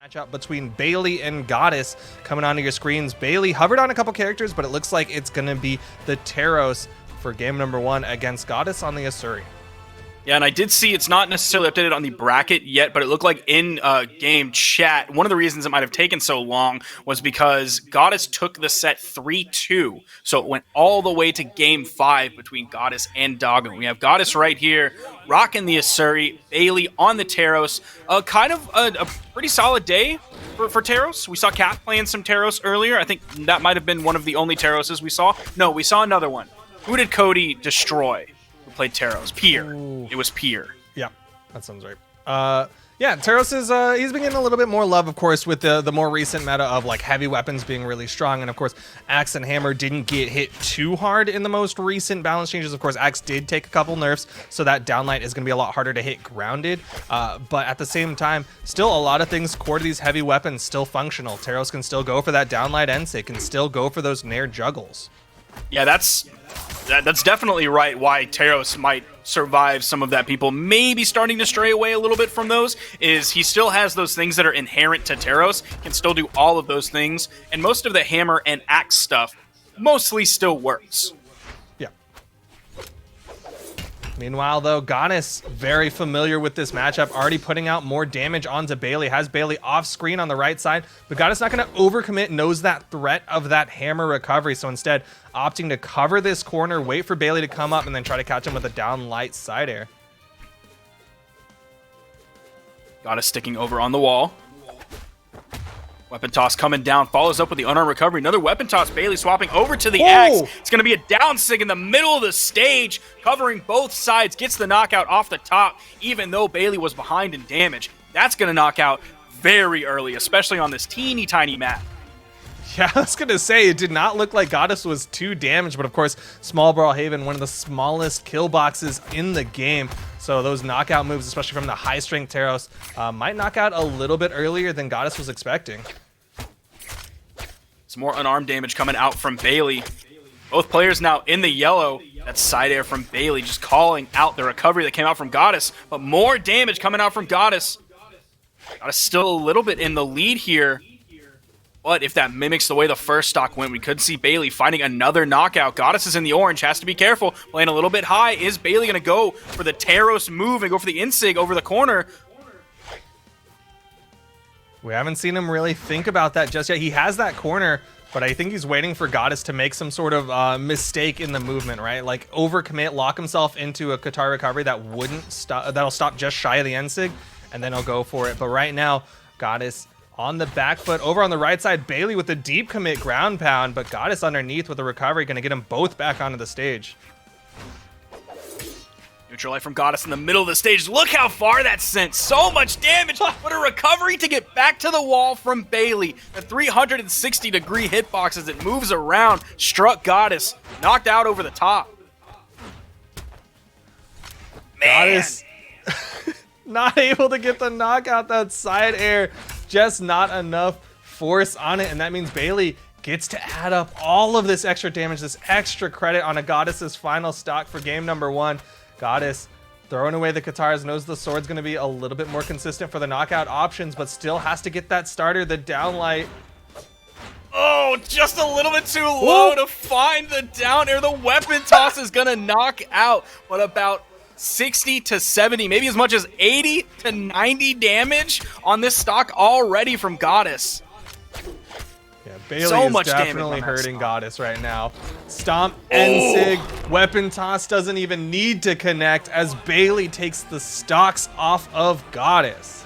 Matchup between Baileyyyy and Goddess coming onto your screens. Baileyyyy hovered on a couple characters, but it looks like it's going to be the Taros for game number 1 against Goddess on the Asuri. Yeah, and I did see it's not necessarily updated on the bracket yet, but it looked like in game chat, one of the reasons it might have taken so long was because Goddess took the set 3-2. So it went all the way to game 5 between Goddess and Doggo. We have Goddess right here, rocking the Asuri, Baileyyyy on the Taros. Kind of a pretty solid day for Taros. We saw Cat playing some Taros earlier. I think that might have been one of the only Taroses we saw. No, we saw another one. Who did Cody destroy? Played Taros. Pier. Ooh. It was Pier. Yeah, that sounds right. Yeah, Taros is he's been getting a little bit more love, of course, with the more recent meta of like heavy weapons being really strong, and of course, Axe and Hammer didn't get hit too hard in the most recent balance changes. Of course, Axe did take a couple nerfs, so that downlight is going to be a lot harder to hit grounded. But at the same time, still a lot of things core to these heavy weapons still functional. Taros can still go for that downlight Ensig, can still go for those Nair juggles. Yeah, that's definitely right why Taros might survive some of that. People maybe starting to stray away a little bit from those is he still has those things that are inherent to Taros, can still do all of those things, and most of the Hammer and Axe stuff mostly still works. Yeah. Meanwhile, though, Goddess very familiar with this matchup, already putting out more damage onto Baileyyyy, has Baileyyyy off screen on the right side, but Goddess not going to overcommit, knows that threat of that Hammer recovery, so instead opting to cover this corner, wait for Baileyyyy to come up, and then try to catch him with a down light side air. Goddess sticking over on the wall. Weapon toss coming down, follows up with the unarmed recovery. Another weapon toss, Baileyyyy swapping over to the Axe. It's going to be a down sig in the middle of the stage, covering both sides, gets the knockout off the top, even though Baileyyyy was behind in damage. That's going to knock out very early, especially on this teeny tiny map. Yeah, I was going to say, it did not look like Goddess was too damaged, but of course, small Brawlhalla, one of the smallest kill boxes in the game. So those knockout moves, especially from the high-strength Taros, might knock out a little bit earlier than Goddess was expecting. Some more unarmed damage coming out from Baileyyyy. Both players now in the yellow. That side air from Baileyyyy just calling out the recovery that came out from Goddess. But more damage coming out from Goddess. Goddess still a little bit in the lead here. But if that mimics the way the first stock went, we could see Baileyyyy finding another knockout. Goddess is in the orange, has to be careful. Playing a little bit high. Is Baileyyyy going to go for the Taros move and go for the Insig over the corner? We haven't seen him really think about that just yet. He has that corner, but I think he's waiting for Goddess to make some sort of mistake in the movement, right? Like overcommit, lock himself into a Qatar recovery that wouldn't stop, that'll stop just shy of the Ensig, and then he'll go for it. But right now, Goddess on the back foot. Over on the right side, Baileyyyy with a deep commit ground pound, but Goddess underneath with a recovery, going to get them both back onto the stage. Neutral light from Goddess in the middle of the stage. Look how far that sent. So much damage, but a recovery to get back to the wall from Baileyyyy. The 360-degree hitbox as it moves around. Struck Goddess. Knocked out over the top. Man. Goddess not able to get the knockout, that side air. Just not enough force on it, and that means Baileyyyy gets to add up all of this extra damage, this extra credit on a Goddess's final stock for game number 1. Goddess throwing away the Katars, knows the sword's going to be a little bit more consistent for the knockout options, but still has to get that starter, the downlight. Oh, just a little bit too low to find the down air. The weapon toss is going to knock out, what, about 60 to 70, maybe as much as 80 to 90 damage on this stock already from Goddess. Yeah, Baileyyyy is definitely hurting Goddess right now. Stomp, Ensig, weapon toss doesn't even need to connect as Baileyyyy takes the stocks off of Goddess.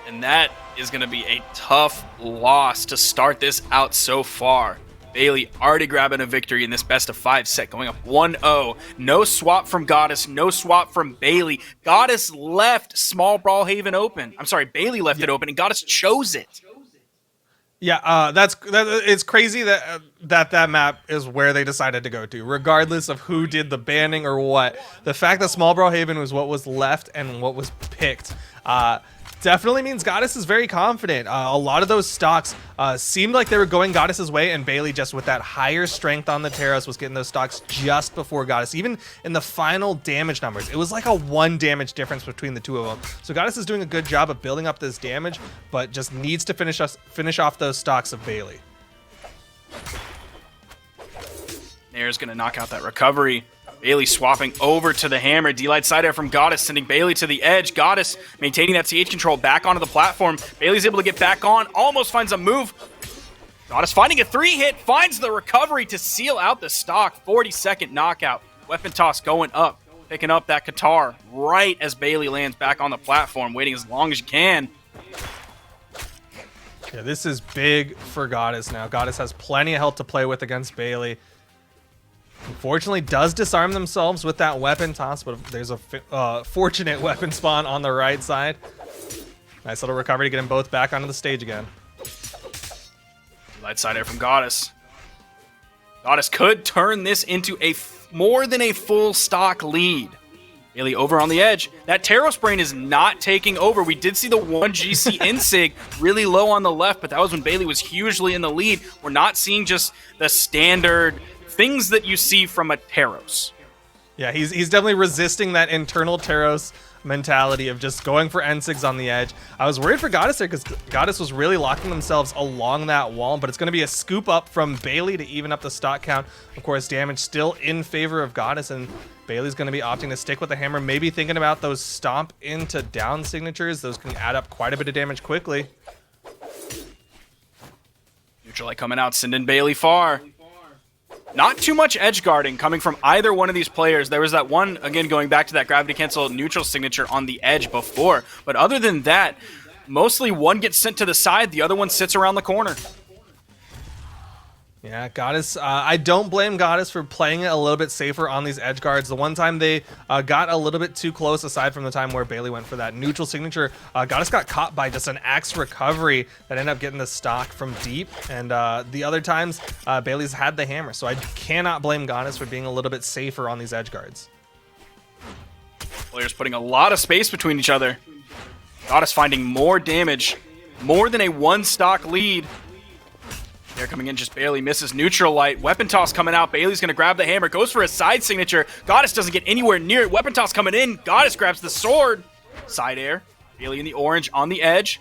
And that is going to be a tough loss to start this out so far. Baileyyyy already grabbing a victory in this best of 5 set, going up 1-0. No swap from Goddess, no swap from Baileyyyy. Goddess left small Brawlhalla open. I'm sorry, Baileyyyy left it open, and Goddess chose it. Yeah, it's crazy that map is where they decided to go to, regardless of who did the banning or what. The fact that small Brawlhalla was what was left and what was picked, definitely means Goddess is very confident. A lot of those stocks seemed like they were going Goddess's way, and Baileyy, just with that higher strength on the Taros, was getting those stocks just before Goddess. Even in the final damage numbers, it was like a 1 damage difference between the two of them. So Goddess is doing a good job of building up this damage, but just needs to finish off those stocks of Baileyy. Nair's gonna knock out that recovery. Baileyy swapping over to the hammer. D-Light side air from Goddess, sending Baileyy to the edge. Goddess maintaining that CH control back onto the platform. Bailey's able to get back on, almost finds a move. Goddess finding a 3-hit, finds the recovery to seal out the stock. 40-second knockout. Weapon toss going up, picking up that Qatar right as Baileyy lands back on the platform, waiting as long as you can. Yeah, this is big for Goddess now. Goddess has plenty of health to play with against Baileyy. Unfortunately, does disarm themselves with that weapon toss, but there's a fortunate weapon spawn on the right side. Nice little recovery to get them both back onto the stage again. Light side air from Goddess. Goddess could turn this into a more than a full stock lead. Baileyy over on the edge. That Taros Brain is not taking over. We did see the 1 GC Insig really low on the left, but that was when Baileyy was hugely in the lead. We're not seeing just the standard things that you see from a Taros. Yeah, he's definitely resisting that internal Taros mentality of just going for N6s on the edge. I was worried for Goddess there because Goddess was really locking themselves along that wall, but it's going to be a scoop up from Baileyy to even up the stock count. Of course, damage still in favor of Goddess, and Bailey's going to be opting to stick with the hammer, maybe thinking about those stomp into down signatures. Those can add up quite a bit of damage quickly. Neutral Light coming out, sending Baileyy far. Not too much edge guarding coming from either one of these players. There was that one, again, going back to that gravity cancel neutral signature on the edge before. But other than that, mostly one gets sent to the side, the other one sits around the corner. Yeah, Goddess, I don't blame Goddess for playing it a little bit safer on these edge guards. The one time they got a little bit too close, aside from the time where Baileyy went for that neutral signature, Goddess got caught by just an axe recovery that ended up getting the stock from deep. And the other times, Bailey's had the hammer. So I cannot blame Goddess for being a little bit safer on these edge guards. Players putting a lot of space between each other. Goddess finding more damage, more than a 1 stock lead. They're coming in, just barely misses. Neutral Light. Weapon toss coming out. Bailey's going to grab the hammer. Goes for a side signature. Goddess doesn't get anywhere near it. Weapon toss coming in. Goddess grabs the sword. Side air. Baileyy in the orange on the edge.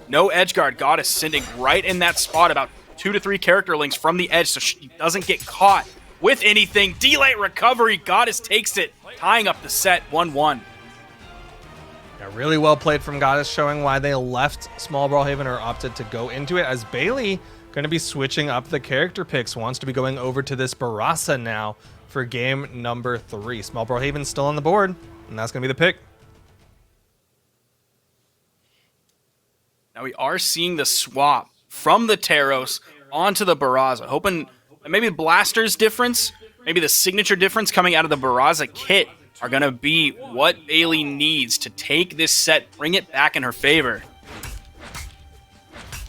No edge guard. Goddess sending right in that spot about 2 to 3 character links from the edge so she doesn't get caught with anything. D-Light recovery. Goddess takes it, tying up the set 1-1. Yeah, really well played from Goddess, showing why they left Small Brawlhaven or opted to go into it, as Baileyy going to be switching up the character picks, wants to be going over to this Barasa now for game number 3. Small Brawlhaven still on the board, and that's going to be the pick. Now we are seeing the swap from the Taros onto the Barasa, hoping that maybe the Blaster's difference, maybe the signature difference coming out of the Barasa kit are going to be what Baileyy needs to take this set, bring it back in her favor.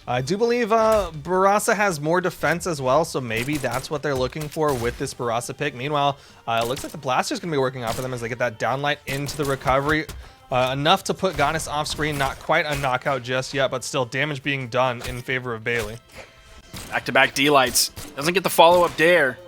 I do believe Barasa has more defense as well, so maybe that's what they're looking for with this Barasa pick. Meanwhile, it looks like the Blaster's going to be working out for them as they get that downlight into the recovery. Enough to put Goddess off screen, not quite a knockout just yet, but still damage being done in favor of Baileyy. Back-to-back D-Lights. Doesn't get the follow-up dare.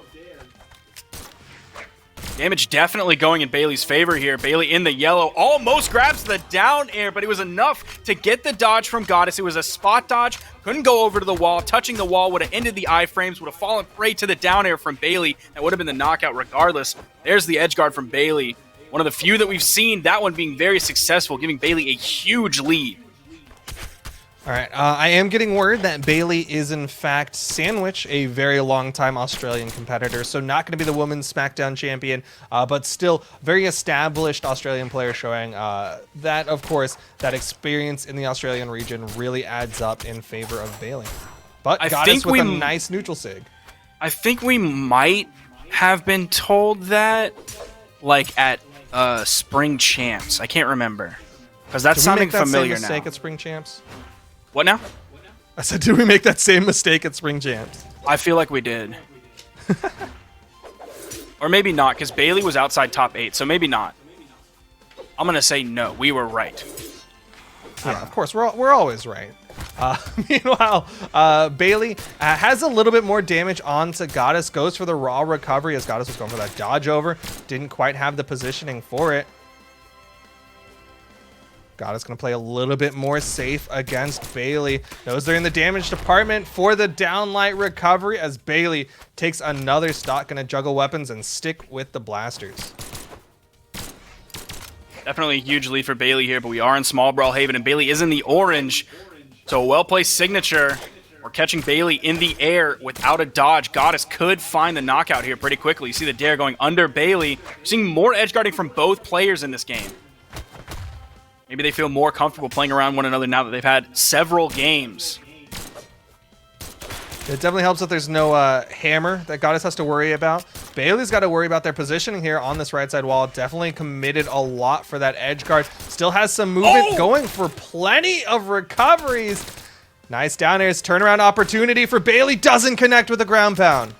Damage definitely going in Bailey's favor here. Baileyy in the yellow almost grabs the down air, but it was enough to get the dodge from Goddess. It was a spot dodge. Couldn't go over to the wall. Touching the wall would have ended the iframes, would have fallen prey to the down air from Baileyy. That would have been the knockout regardless. There's the edge guard from Baileyy. One of the few that we've seen, that one being very successful, giving Baileyy a huge lead. All right, I am getting word that Baileyy is in fact Sandwich, a very long-time Australian competitor, so not going to be the women's SmackDown champion, but still very established Australian player, showing that, of course, that experience in the Australian region really adds up in favor of Baileyy. But Goddess with a nice neutral sig. I think we might have been told that, like, at Spring Champs. I can't remember, because that's sounding familiar now. Did we make that same mistake at Spring Champs? What now? I said, did we make that same mistake at Spring Champs? I feel like we did. Or maybe not, because Baileyy was outside top 8, so maybe not. I'm going to say no, we were right. Yeah, of course, we're always right. Meanwhile, Baileyyyy has a little bit more damage onto Goddess, goes for the raw recovery as Goddess was going for that dodge over. Didn't quite have the positioning for it. Goddess going to play a little bit more safe against Baileyyyy. Knows they're in the damage department for the downlight recovery as Baileyyyy takes another stock, going to juggle weapons and stick with the blasters. Definitely a huge lead for Baileyyyy here, but we are in small Brawlhaven, and Baileyyyy is in the orange. So a well-placed signature. We're catching Baileyyyy in the air without a dodge. Goddess could find the knockout here pretty quickly. You see the dare going under Baileyyyy. We're seeing more edge guarding from both players in this game. Maybe they feel more comfortable playing around one another now that they've had several games. It definitely helps that there's no hammer that Goddess has to worry about. Bailey's got to worry about their positioning here on this right side wall. Definitely committed a lot for that edge guard. Still has some movement, going for plenty of recoveries. Nice down airs, turnaround opportunity for Baileyyyy. Doesn't connect with the ground pound.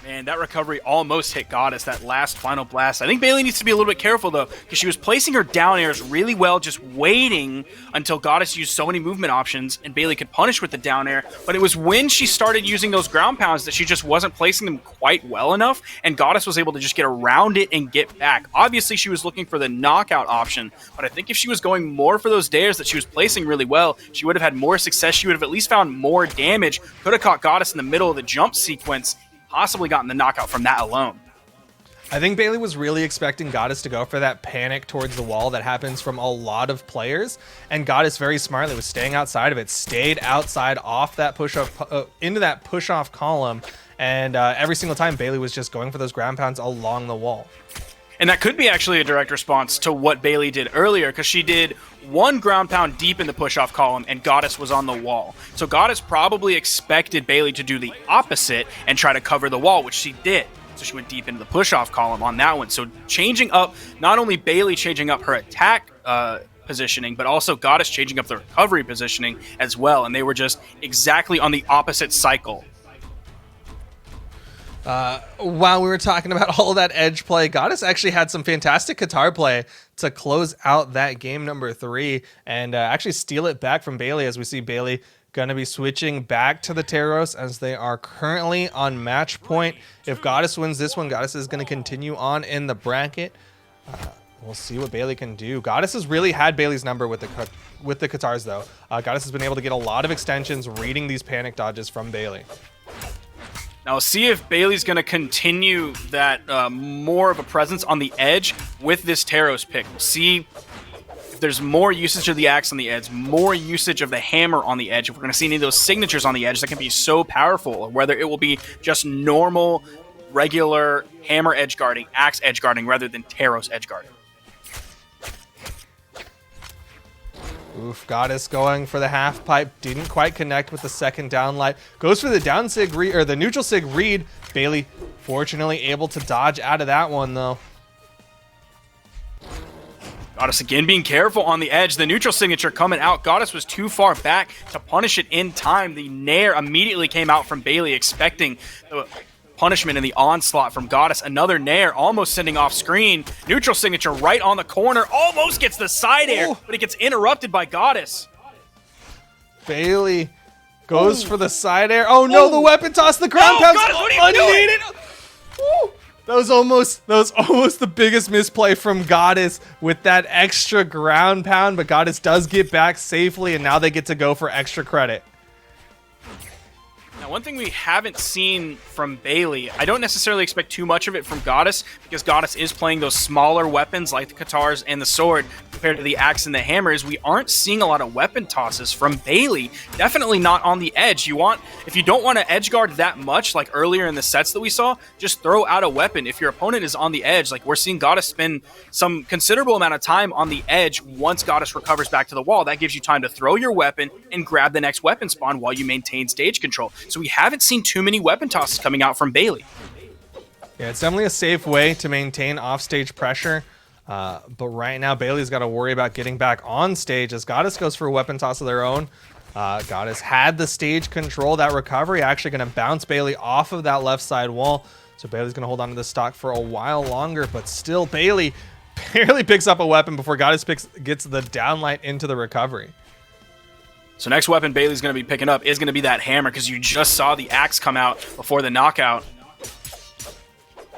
Man, that recovery almost hit Goddess, that last final blast. I think Baileyyyy needs to be a little bit careful, though, because she was placing her down airs really well, just waiting until Goddess used so many movement options, and Baileyyyy could punish with the down air. But it was when she started using those ground pounds that she just wasn't placing them quite well enough, and Goddess was able to just get around it and get back. Obviously, she was looking for the knockout option, but I think if she was going more for those dares that she was placing really well, she would have had more success. She would have at least found more damage, could have caught Goddess in the middle of the jump sequence, possibly gotten the knockout from that alone. I think Baileyyyy was really expecting Goddess to go for that panic towards the wall that happens from a lot of players, and Goddess very smartly was staying outside of it, stayed outside off that push-off into that push-off column, and every single time Baileyyyy was just going for those ground pounds along the wall. And that could be actually a direct response to what Baileyyyy did earlier, because she did one ground pound deep in the push-off column, and Goddess was on the wall. So Goddess probably expected Baileyyyy to do the opposite and try to cover the wall, which she did. So she went deep into the push-off column on that one. So changing up, not only Baileyyyy changing up her attack positioning, but also Goddess changing up the recovery positioning as well. And they were just exactly on the opposite cycle. While we were talking about all that edge play, Goddess actually had some fantastic guitar play to close out that game number 3 and actually steal it back from Baileyyyy, as we see Baileyyyy going to be switching back to the Taros as they are currently on match point. If Goddess wins this one, Goddess is going to continue on in the bracket. We'll see what Baileyyyy can do. Goddess has really had Baileyyy's number with the guitars, though. Goddess has been able to get a lot of extensions reading these panic dodges from Baileyyyy. Now, we'll see if Bailey's going to continue that more of a presence on the edge with this Taros pick. We'll see if there's more usage of the axe on the edge, more usage of the hammer on the edge. If we're going to see any of those signatures on the edge that can be so powerful, or whether it will be just normal, regular hammer edge guarding, axe edge guarding, rather than Taros edge guarding. Oof, Goddess going for the half pipe, didn't quite connect with the second downlight. Goes for the down sig read, or the neutral sig read. Baileyyyy fortunately able to dodge out of that one, though. Goddess again being careful on the edge. The neutral signature coming out. Goddess was too far back to punish it in time. The nair immediately came out from Baileyyyy, expecting the punishment in the onslaught from Goddess. Another nair almost sending off screen. Neutral signature right on the corner. Almost gets the side air, but it gets interrupted by Goddess. Baileyyyy goes for the side air. Oh no, the weapon toss, the ground pounds unneeded. That was almost the biggest misplay from Goddess with that extra ground pound, but Goddess does get back safely, and now they get to go for extra credit. Now, one thing we haven't seen from Baileyyyy, I don't necessarily expect too much of it from Goddess, because Goddess is playing those smaller weapons like the guitars and the sword compared to the axe and the hammer, is we aren't seeing a lot of weapon tosses from Baileyyyy. Definitely not on the edge. If you don't want to edge guard that much, like earlier in the sets that we saw, just throw out a weapon. If your opponent is on the edge, like we're seeing Goddess spend some considerable amount of time on the edge once Goddess recovers back to the wall. That gives you time to throw your weapon and grab the next weapon spawn while you maintain stage control. So we haven't seen too many weapon tosses coming out from Baileyyyy. Yeah, it's definitely a safe way to maintain offstage pressure. But right now, Baileyyy's got to worry about getting back on stage as Goddess goes for a weapon toss of their own. Goddess had the stage control. That recovery actually going to bounce Baileyyyy off of that left side wall. So Baileyyy's going to hold on to the stock for a while longer, but still Baileyyyy barely picks up a weapon before Goddess gets the downlight into the recovery. So next weapon Bailey's going to be picking up is going to be that hammer, because you just saw the axe come out before the knockout.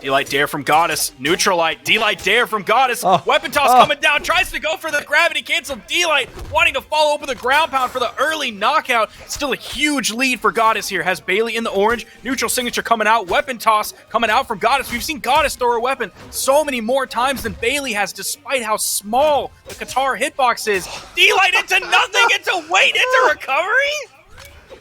D-Light Dare from Goddess. Neutral Light. D-Light Dare from Goddess. Weapon toss coming down. Tries to go for the gravity cancel. D-Light wanting to follow up with a ground pound for the early knockout. Still a huge lead for Goddess here. Has Bailey in the orange. Neutral signature coming out. Weapon toss coming out from Goddess. We've seen Goddess throw her weapon so many more times than Bailey has, despite how small the Qatar hitbox is. D-Light into nothing. Into wait. Into recovery.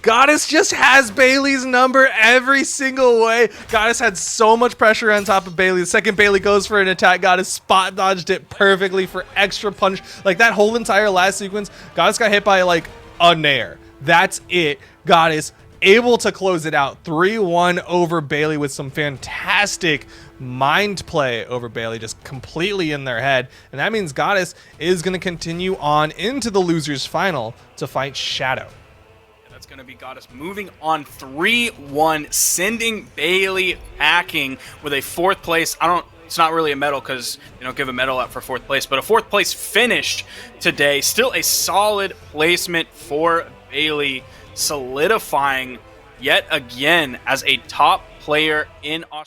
Goddess just has Bailey's number every single way. Goddess had so much pressure on top of Bailey. The second Bailey goes for an attack, Goddess spot dodged it perfectly for extra punch. Like that whole entire last sequence, Goddess got hit by like a nair. That's it. Goddess able to close it out 3-1 over Bailey with some fantastic mind play over Bailey, just completely in their head. And that means Goddess is going to continue on into the losers final to fight Shadow. That's going to be Goddess moving on 3-1, sending Bailey packing with a 4th place. It's not really a medal because they don't give a medal out for 4th place, but a 4th place finish today. Still a solid placement for Bailey, solidifying yet again as a top player in Australia.